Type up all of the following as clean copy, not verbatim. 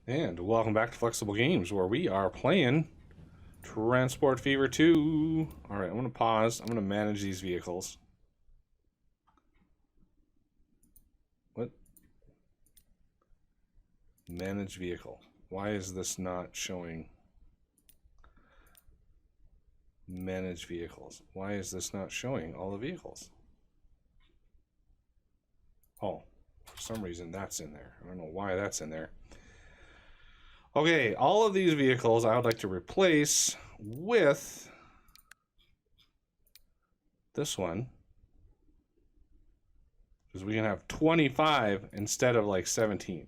And welcome back to Flexible Games, where we are playing Transport Fever 2. Alright, I'm going to pause. I'm going to manage these vehicles. What? Manage vehicle. Why is this not showing? Manage vehicles. Why is this not showing all the vehicles? Oh, for some reason that's in there. I don't know why that's in there. Okay, all of these vehicles I would like to replace with this one, because we can have 25 instead of like 17.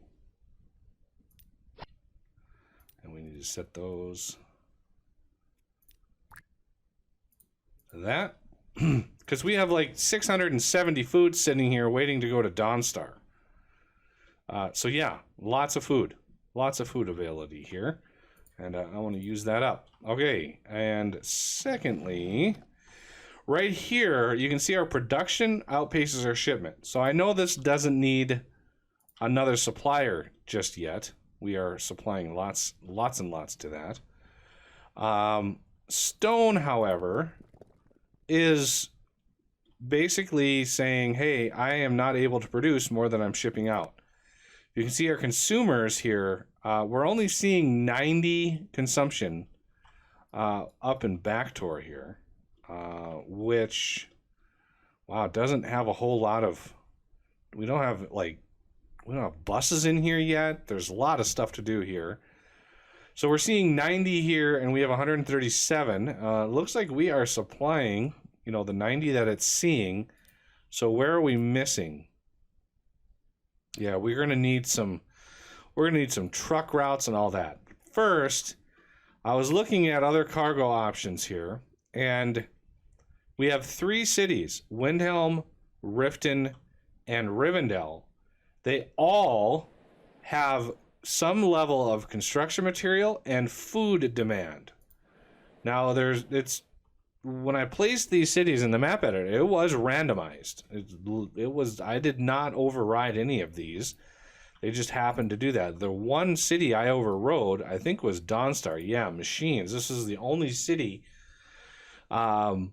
And we need to set those to that, because we have like 670 food sitting here waiting to go to Dawnstar. So yeah, lots of food. Lots of food availability here, and I want to use that up. Okay, and secondly, right here, you can see our production outpaces our shipment. So I know this doesn't need another supplier just yet. We are supplying lots and lots to that. Stone, however, is basically saying, hey, I am not able to produce more than I'm shipping out. You can see our consumers here. We're only seeing 90 consumption up in Backtor here, which, wow, doesn't have a whole lot of. We don't have buses in here yet. There's a lot of stuff to do here. So we're seeing 90 here, and we have 137. Looks like we are supplying, the 90 that it's seeing. So where are we missing? Yeah, we're gonna need some truck routes and all that. First, I was looking at other cargo options here, and we have 3 cities: Windhelm, Riften, and Rivendell. They all have some level of construction material and food demand. Now, when I placed these cities in the map editor, it was randomized. I did not override any of these. They just happened to do that. The one city I overrode, I think, was Dawnstar. Yeah, machines. This is the only city. Out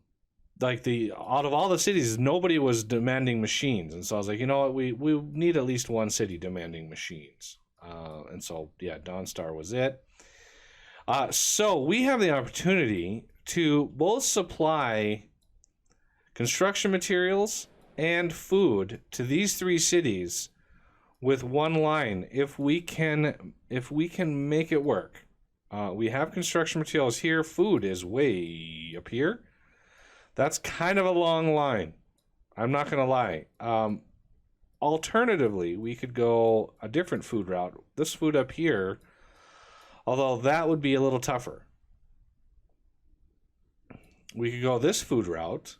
of all the cities, nobody was demanding machines, and so I was like, you know what, we need at least one city demanding machines. And so yeah, Dawnstar was it. So we have the opportunity to both supply construction materials and food to these 3 cities with one line, if we can make it work. We have construction materials here. Food is way up here. That's kind of a long line. I'm not gonna lie. Alternatively, we could go a different food route. This food up here, although that would be a little tougher. We could go this food route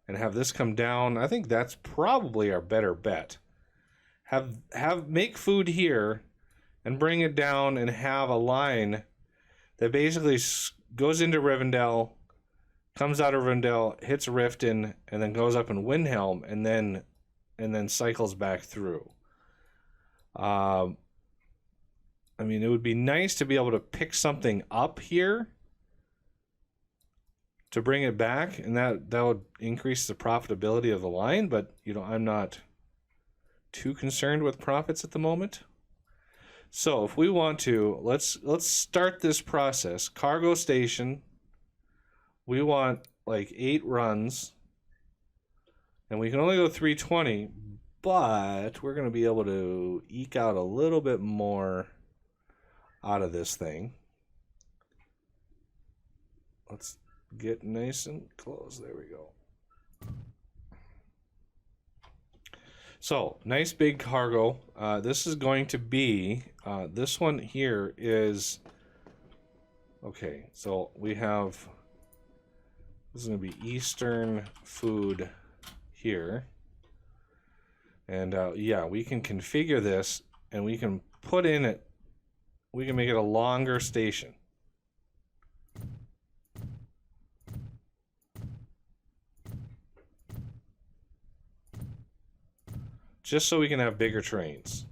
and have this come down. I think that's probably our better bet. Make food here and bring it down and have a line that basically goes into Rivendell, comes out of Rivendell, hits Riften, and then goes up in Windhelm, and then cycles back through. I mean, it would be nice to be able to pick something up here to bring it back, and that would increase the profitability of the line, but I'm not too concerned with profits at the moment. So if we want to, let's start this process. Cargo station, we want like 8 runs, and we can only go 320, but we're going to be able to eke out a little bit more out of this thing. Let's get nice and close. There we go. So, nice big cargo. This is going to be, this one here is, okay, so we have, this is going to be Eastern food here. And yeah, we can configure this, and we can put in it, we can make it a longer station. Just so we can have bigger trains.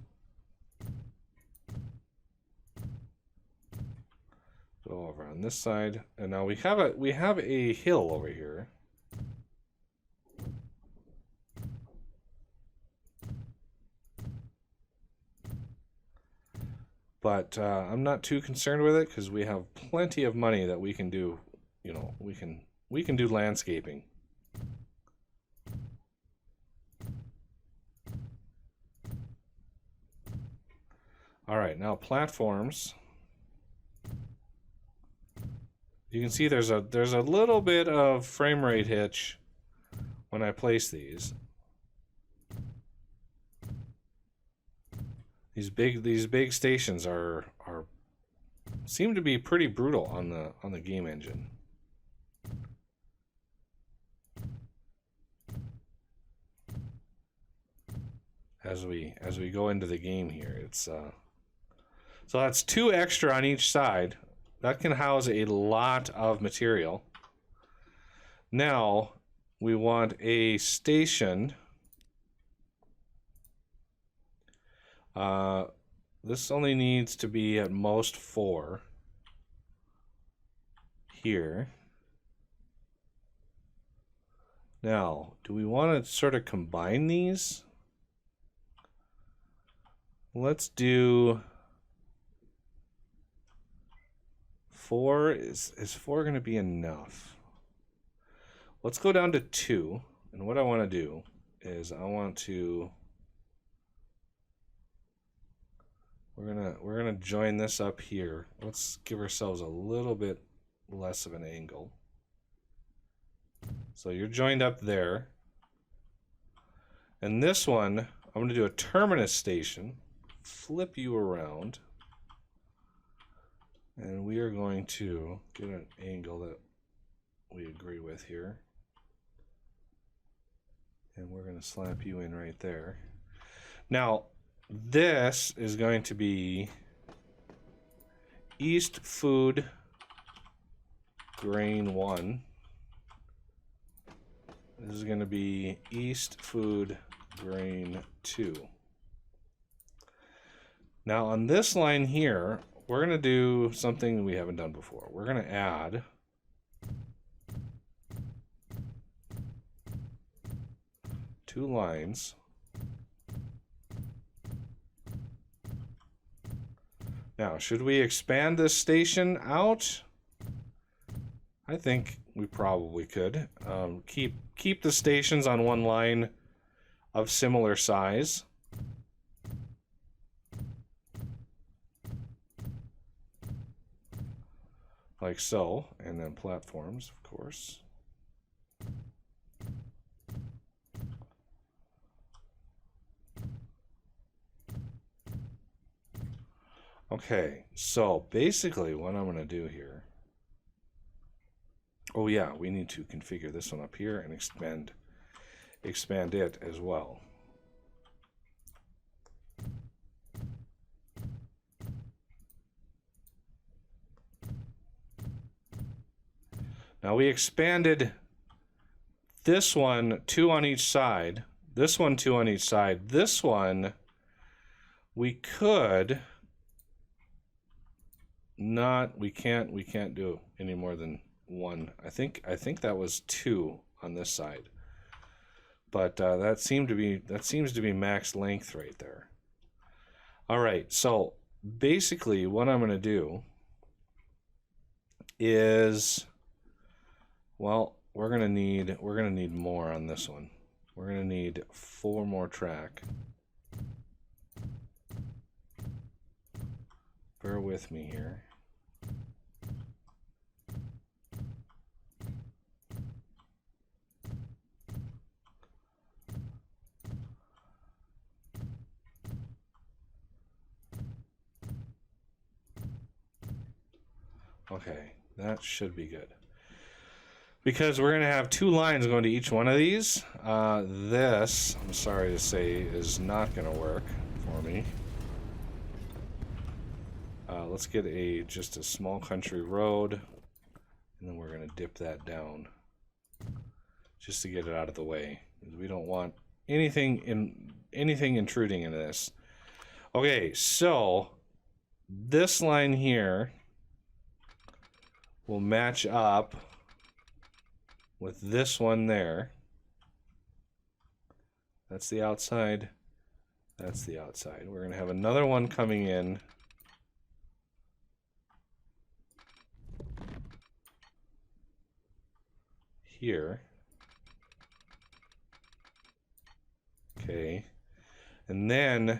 Go over on this side, and now we have a hill over here. But I'm not too concerned with it because we have plenty of money that we can do. You know, we can do landscaping. All right, now platforms. You can see there's a little bit of frame rate hitch when I place these. These big stations seem to be pretty brutal on the game engine. As we go into the game here, it's so that's 2 extra on each side. That can house a lot of material. Now we want a station. This only needs to be at most 4 here. Now, do we want to sort of combine these? Let's do 4. Is 4 going to be enough? Let's go down to 2. And what I want to do is we're gonna join this up here. Let's give ourselves a little bit less of an angle. So you're joined up there. And this one, I'm gonna do a terminus station, flip you around, and we are going to get an angle that we agree with here. And we're gonna slap you in right there. Now, this is going to be East Food Grain 1. This is going to be East Food Grain 2. Now on this line here, we're going to do something we haven't done before. We're going to add two lines. Now, should we expand this station out? I think we probably could. Keep the stations on one line of similar size. Like so, and then platforms, of course. Okay, so basically what I'm going to do here, oh yeah, we need to configure this one up here and expand it as well. Now we expanded this one 2 on each side, this one 2 on each side, this one we could not, we can't do any more than 1. I think that was 2 on this side, but that seems to be max length right there. All right, so basically what I'm going to do is, well, we're gonna need more on this one. We're gonna need 4 more track. Bear with me here. Okay, that should be good. Because we're going to have 2 lines going to each one of these. This, I'm sorry to say, is not going to work for me. Let's get just a small country road, and then we're going to dip that down just to get it out of the way. We don't want anything intruding into this. Okay, so this line here, will match up with this one there. That's the outside. That's the outside. We're going to have another one coming in here. Okay. And then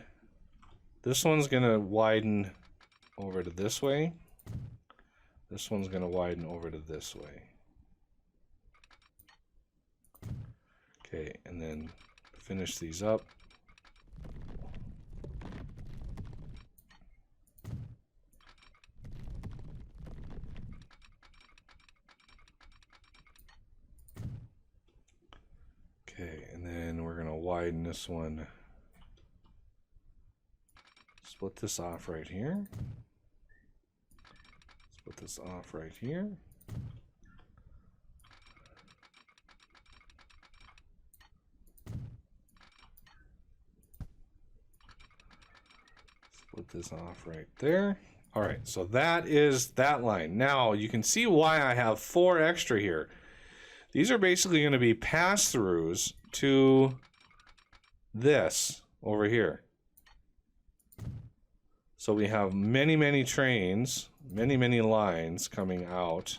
this one's going to widen over to this way. This one's going to widen over to this way. Okay, and then finish these up. Okay, and then we're going to widen this one. Split this off right here. Split this off right here. Split this off right there. All right, so that is that line. Now you can see why I have 4 extra here. These are basically going to be pass-throughs to this over here. So we have many, many trains, many, many lines coming out.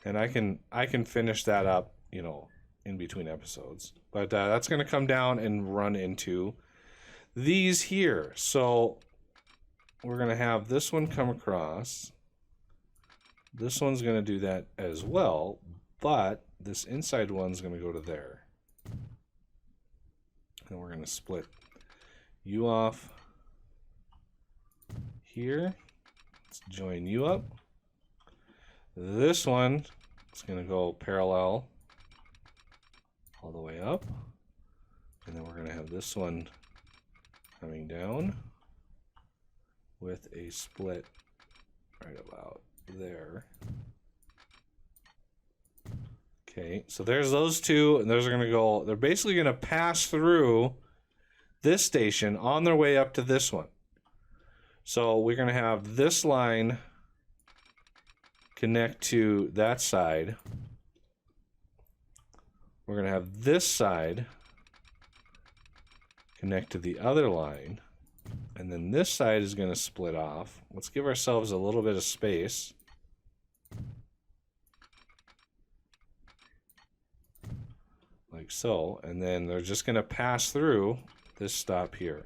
And I can finish that up, you know, in between episodes. But that's going to come down and run into these here. So we're going to have this one come across. This one's going to do that as well, but this inside one's going to go to there. And we're going to split you off here. Let's join you up. This one is going to go parallel all the way up. And then we're going to have this one coming down with a split right about there. Okay, so there's those two, and those are going to go, they're basically going to pass through this station on their way up to this one. So we're going to have this line connect to that side. We're going to have this side connect to the other line. And then this side is going to split off. Let's give ourselves a little bit of space. Like so. And then they're just going to pass through this stop here.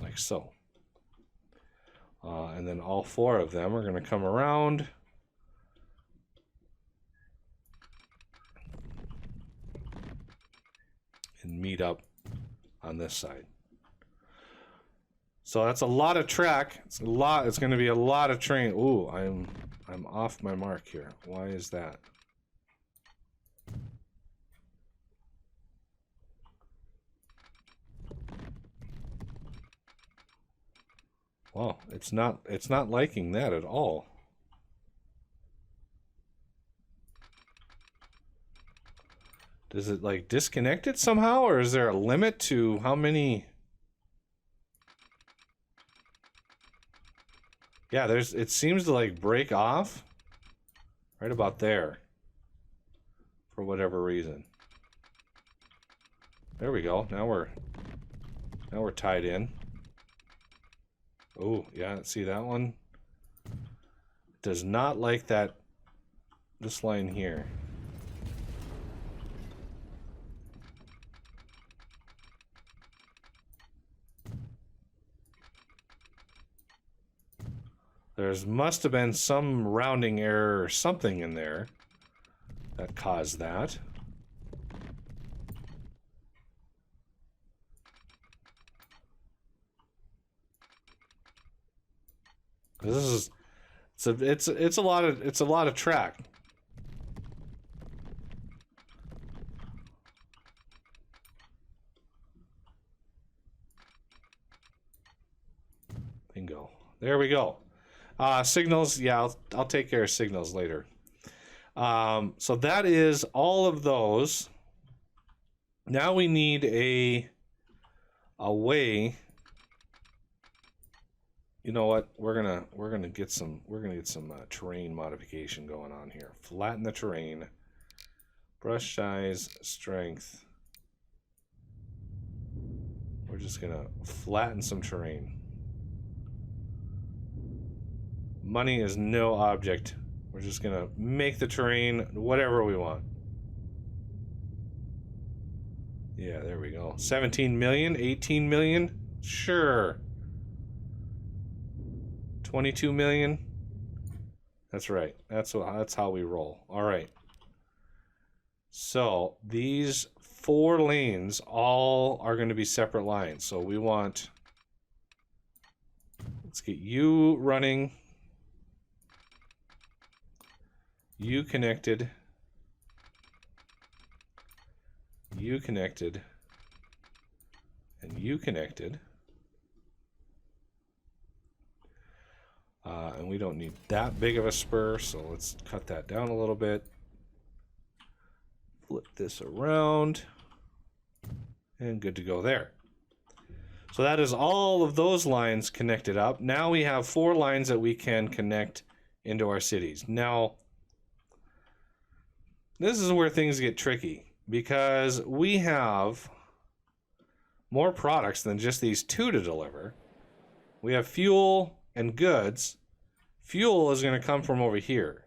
Like so. And then all 4 of them are going to come around. And meet up on this side. So that's a lot of track. It's a lot. It's going to be a lot of train. Ooh, I'm off my mark here. Why is that? Well, it's not liking that at all. Does it like disconnect it somehow, or is there a limit to how many? Yeah, it seems to like break off right about there for whatever reason. There we go. Now we're tied in. Oh, yeah, see that one? Does not like this line here. Must have been some rounding error or something in there that caused that. It's a lot of track. Bingo. There we go. Signals, yeah, I'll take care of signals later. So that is all of those. Now we need a way. You know what? We're gonna get some terrain modification going on here. Flatten the terrain. Brush size, strength. We're just gonna flatten some terrain. Money is no object. We're just gonna make the terrain whatever we want. Yeah, there we go. 17 million, 18 million? Sure. 22 million? That's right. That's how we roll. All right. So these 4 lanes all are going to be separate lines. So we want, let's get you running, you connected, you connected, and you connected. And we don't need that big of a spur, so let's cut that down a little bit. Flip this around. And good to go there. So that is all of those lines connected up. Now we have 4 lines that we can connect into our cities. Now, this is where things get tricky, because we have more products than just these 2 to deliver. We have fuel and goods. Fuel is going to come from over here.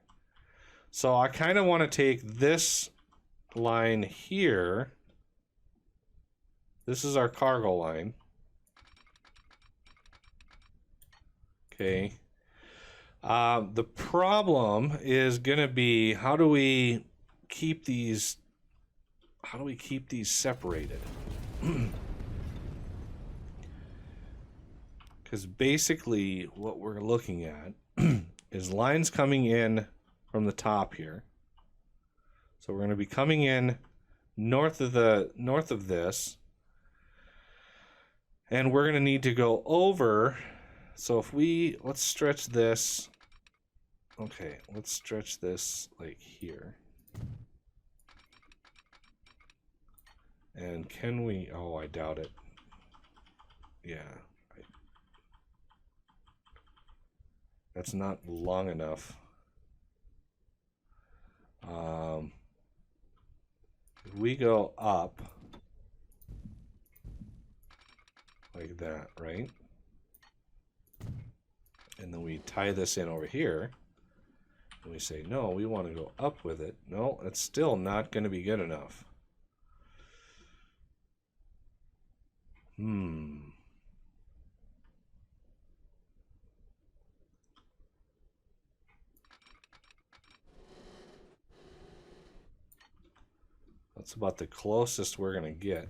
So I kind of want to take this line here. This is our cargo line. Okay. The problem is going to be, how do we keep these separated? Because basically what we're looking at is lines coming in from the top here. So we're going to be coming in north of this, and we're going to need to go over. So if let's stretch this. Okay, let's stretch this like here. And can we? Oh, I doubt it. Yeah. That's not long enough. If we go up like that, right? And then we tie this in over here. And we say, no, we want to go up with it. No, it's still not going to be good enough. That's about the closest we're going to get.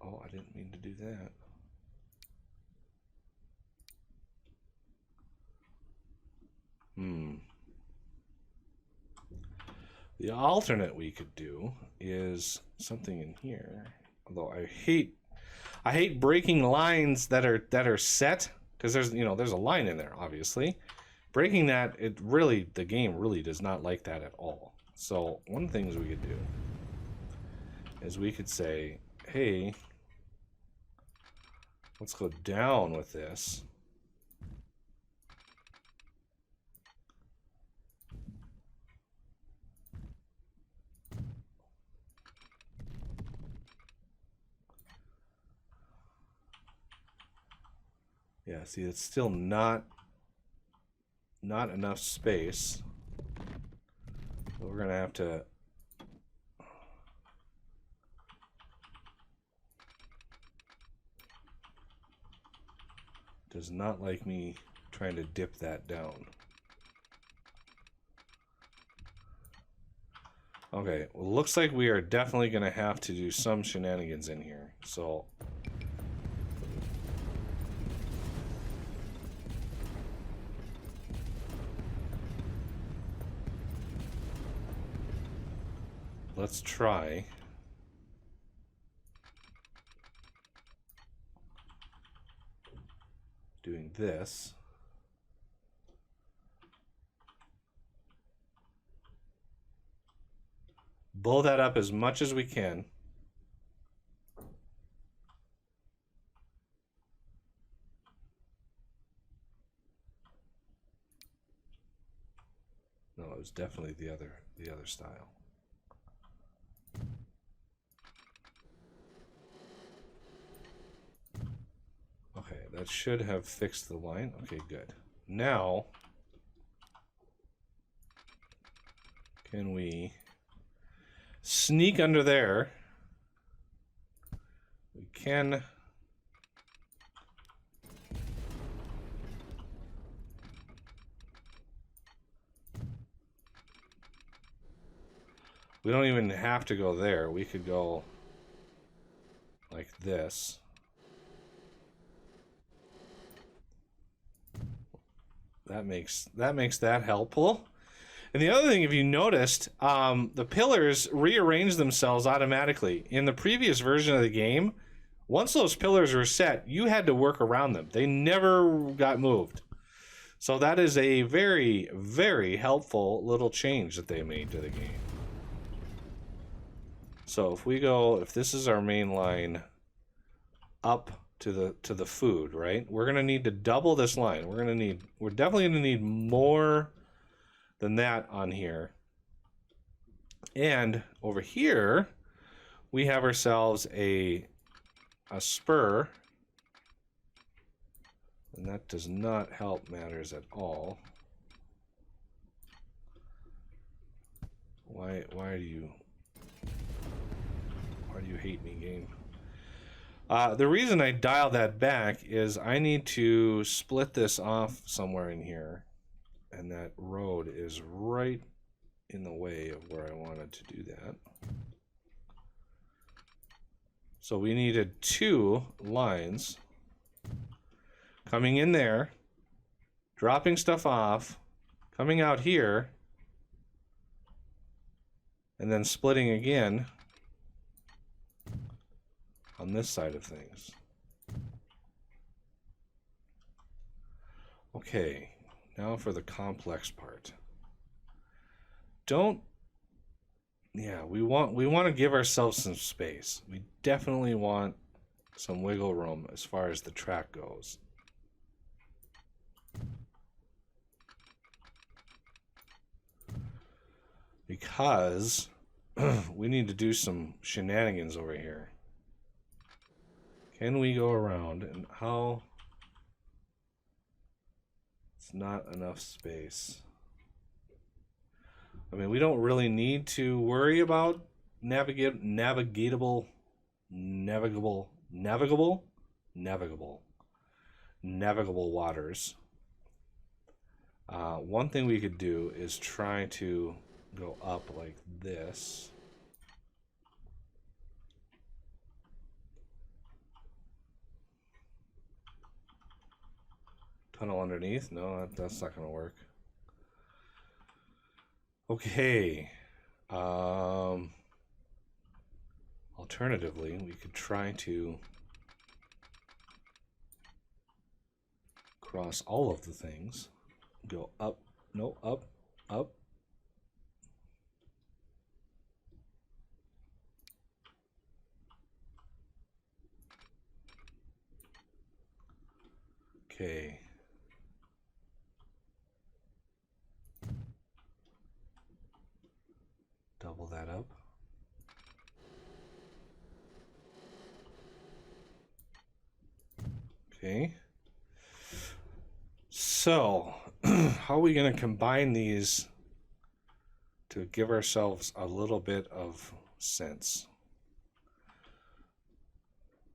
Oh, I didn't mean to do that. The alternate we could do is something in here. Although I hate breaking lines that are set, because there's a line in there, obviously. Breaking that, the game really does not like that at all. So one of the things we could do is we could say, hey, let's go down with this. Yeah, see, it's still not enough space. So we're gonna have to does not like me trying to dip that down. Okay, well, looks like we are definitely gonna have to do some shenanigans in here. So let's try doing this. blow that up as much as we can. No, it was definitely the other style. Okay, that should have fixed the line. Okay, good. Now, can we sneak under there? We can. We don't even have to go there. We could go like this. That makes that helpful. And the other thing, if you noticed, the pillars rearrange themselves automatically. In the previous version of the game, once those pillars were set, you had to work around them. They never got moved. So that is a very, very helpful little change that they made to the game. So if we go, if this is our main line up to the food, right? We're gonna need to double this line. We're definitely gonna need more than that on here. And over here, we have ourselves a spur, and that does not help matters at all. Why do you hate me, game? The reason I dial that back is I need to split this off somewhere in here, and that road is right in the way of where I wanted to do that. So we needed 2 lines coming in there, dropping stuff off, coming out here, and then splitting again on this side of things. Okay, now for the complex part. We want to give ourselves some space. We definitely want some wiggle room as far as the track goes. Because we need to do some shenanigans over here. Can we go around, and how? It's not enough space. I mean, we don't really need to worry about navigable waters. One thing we could do is try to go up like this. Tunnel underneath? No, that's not going to work. Okay. Alternatively, we could try to cross all of the things. Go up. No, up, up. Okay. Double that up. Okay. So, how are we going to combine these to give ourselves a little bit of sense?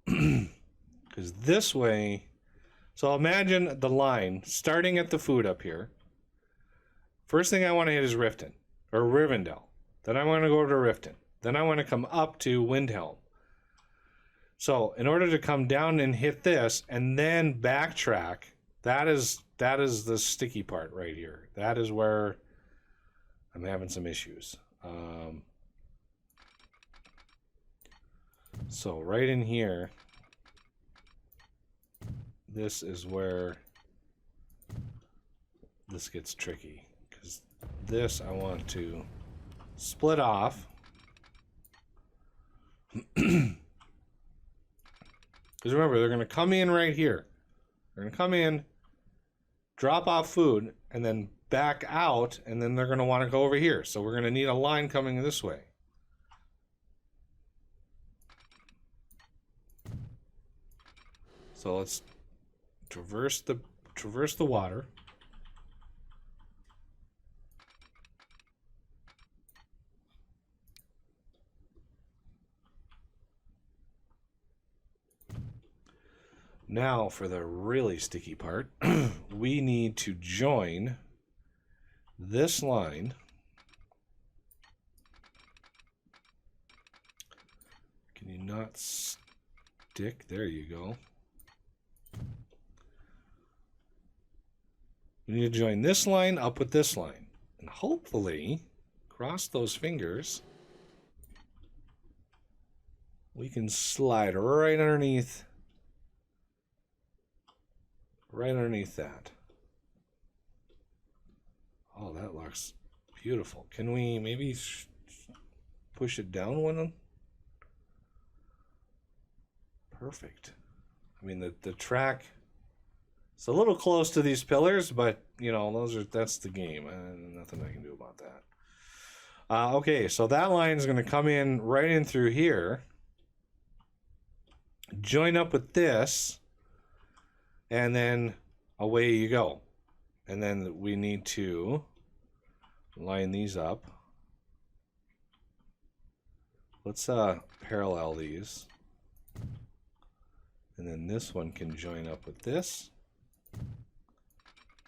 Because this way, so imagine the line starting at the food up here. First thing I want to hit is Riften or Rivendell. Then I want to go to Riften. Then I want to come up to Windhelm. So in order to come down and hit this and then backtrack, that is the sticky part right here. That is where I'm having some issues. So right in here, this is where this gets tricky, because this I want to split off Because remember, they're going to come in right here. They're going to come in, drop off food, and then back out, and then they're going to want to go over here. So we're going to need a line coming this way. So let's traverse the water. Now for the really sticky part, we need to join this line. Can you not stick? There you go. We need to join this line up with this line. And hopefully, cross those fingers, we can slide right underneath that. Oh, that looks beautiful. Can we maybe push it down one? Perfect. I mean, the track, it's a little close to these pillars, but you know, that's the game. Nothing I can do about that. Okay, so that line is going to come in right in through here, join up with this, and then away you go. And then we need to line these up. Let's parallel these. And then this one can join up with this.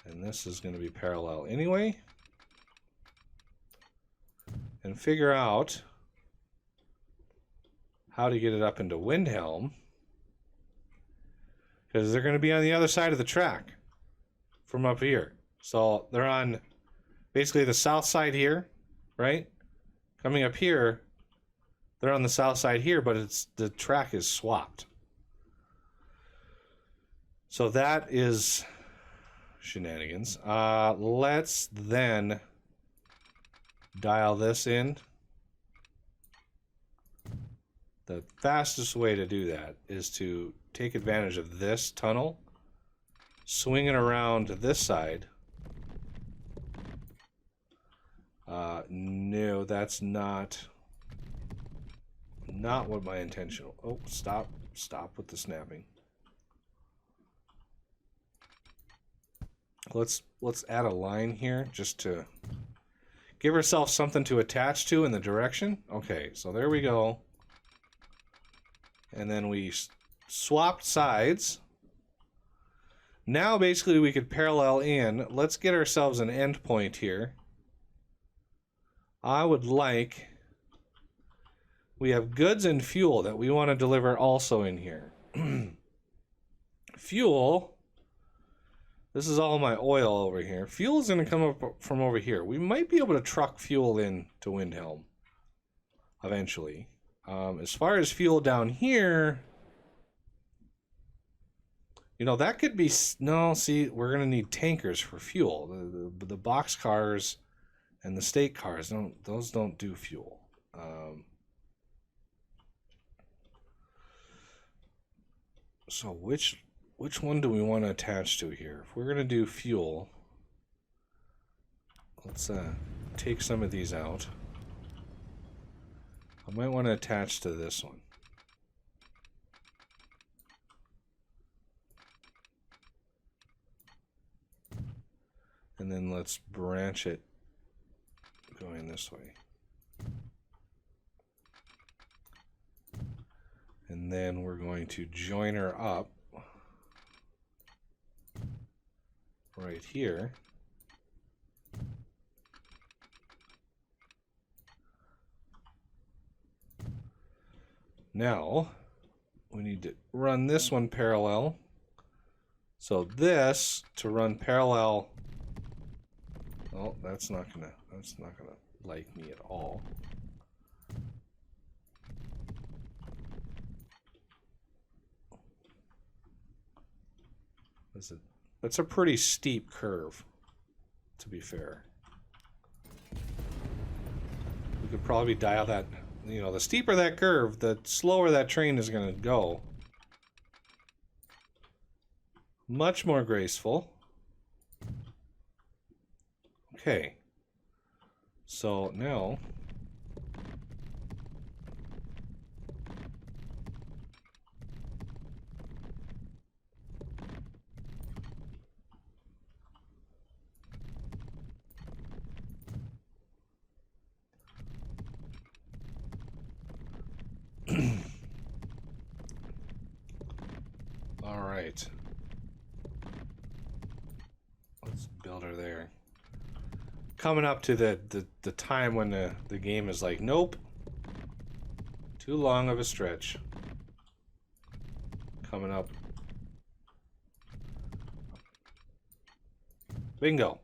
And this is going to be parallel anyway. And figure out how to get it up into Windhelm. Because they're going to be on the other side of the track from up here. So they're on basically the south side here, right? Coming up here, they're on the south side here, but the track is swapped. So that is shenanigans. Let's then dial this in. The fastest way to do that is to take advantage of this tunnel, swing it around to this side. No, that's not what my intention. Oh, stop with the snapping. Let's add a line here just to give ourselves something to attach to in the direction. Okay, so there we go. And then we swapped sides. Now basically we could parallel in. Let's get ourselves an end point here. I would like, we have goods and fuel that we want to deliver also in here. Fuel, this is all my oil over here. Fuel is going to come up from over here. We might be able to truck fuel in to Windhelm eventually. As far as fuel down here, you know, that could be, no, see, we're going to need tankers for fuel. The box cars and the state cars, those don't do fuel. So which one do we want to attach to here? If we're going to do fuel, let's take some of these out. I might want to attach to this one. And then let's branch it going this way. And then we're going to join her up right here. Now we need to run this one parallel. So this to run parallel. Oh, that's not gonna like me at all. That's a pretty steep curve, to be fair. We could probably dial that, you know, the steeper that curve, the slower that train is going to go. Much more graceful. Okay. So now... All right. Let's build her there. Coming up to the time when the game is like, nope. Too long of a stretch. Coming up. Bingo.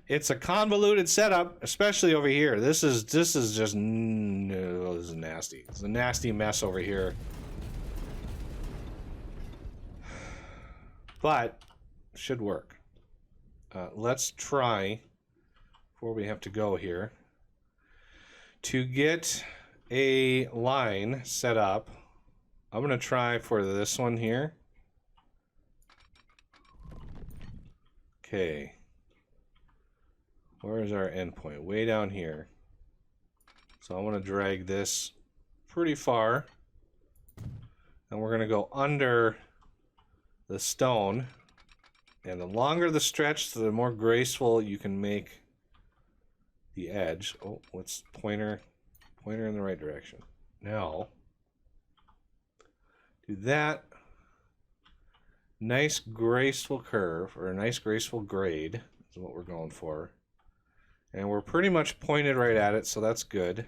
It's a convoluted setup, especially over here. This is just no, this is nasty. It's a nasty mess over here. But should work. Let's try, before we have to go here, to get a line set up. I'm going to try for this one here. Okay. Where is our endpoint? Way down here. So I want to drag this pretty far. And we're going to go under the stone. And the longer the stretch, the more graceful you can make the edge. Oh, what's pointer? Pointer in the right direction. Now, do that. Nice graceful curve, or a nice graceful grade is what we're going for. And we're pretty much pointed right at it, so that's good.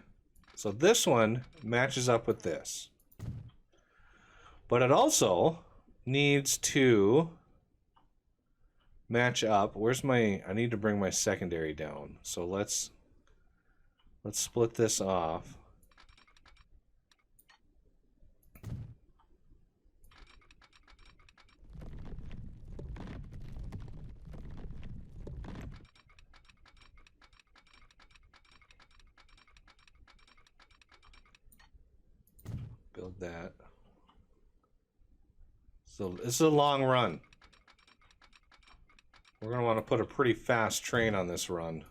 So this one matches up with this. But it also needs to match up. Where's my... I need to bring my secondary down. So let's split this off. Build that. So this is a long run. We're going to want to put a pretty fast train on this run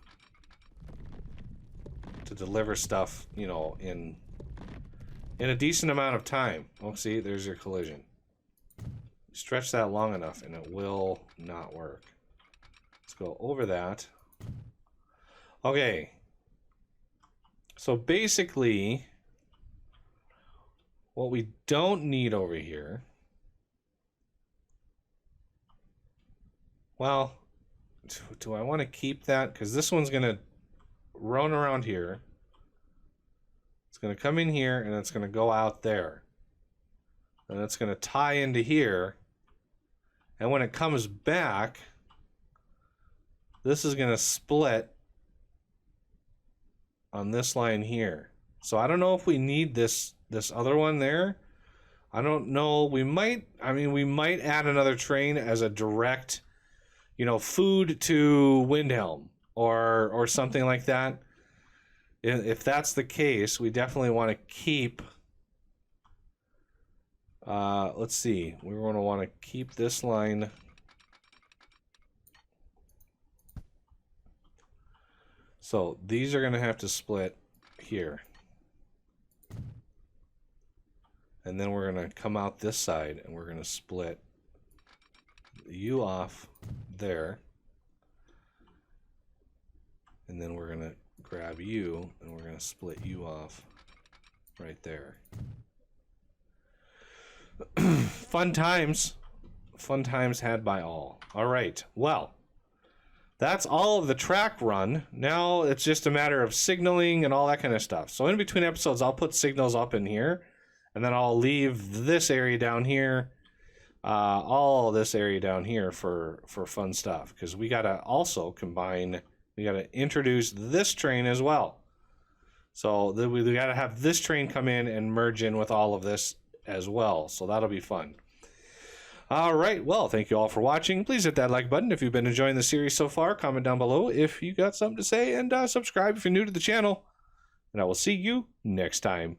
to deliver stuff, you know, in a decent amount of time. Oh, see, there's your collision. Stretch that long enough and it will not work. Let's go over that. Okay. So basically, what we don't need over here... Well, do I want to keep that? Because this one's going to run around here. It's going to come in here, and it's going to go out there. And it's going to tie into here. And when it comes back, this is going to split on this line here. So I don't know if we need this other one there. I don't know. We might add another train as a direct... you know, food to Windhelm or something like that. If that's the case, we definitely want to keep... let's see. We're going to want to keep this line... So these are going to have to split here. And then we're going to come out this side and we're going to split you off there, and then we're gonna grab you and we're gonna split you off right there. Fun times had by all. All right, well, that's all of the track run. Now it's just a matter of signaling and all that kind of stuff. So in between episodes, I'll put signals up in here, and then I'll leave this area down here, all this area down here for fun stuff, because we got to also combine, we got to introduce this train as well. So we got to have this train come in and merge in with all of this as well. So that'll be fun. All right. Well, thank you all for watching. Please hit that like button if you've been enjoying the series so far. Comment down below if you got something to say, and subscribe if you're new to the channel. And I will see you next time.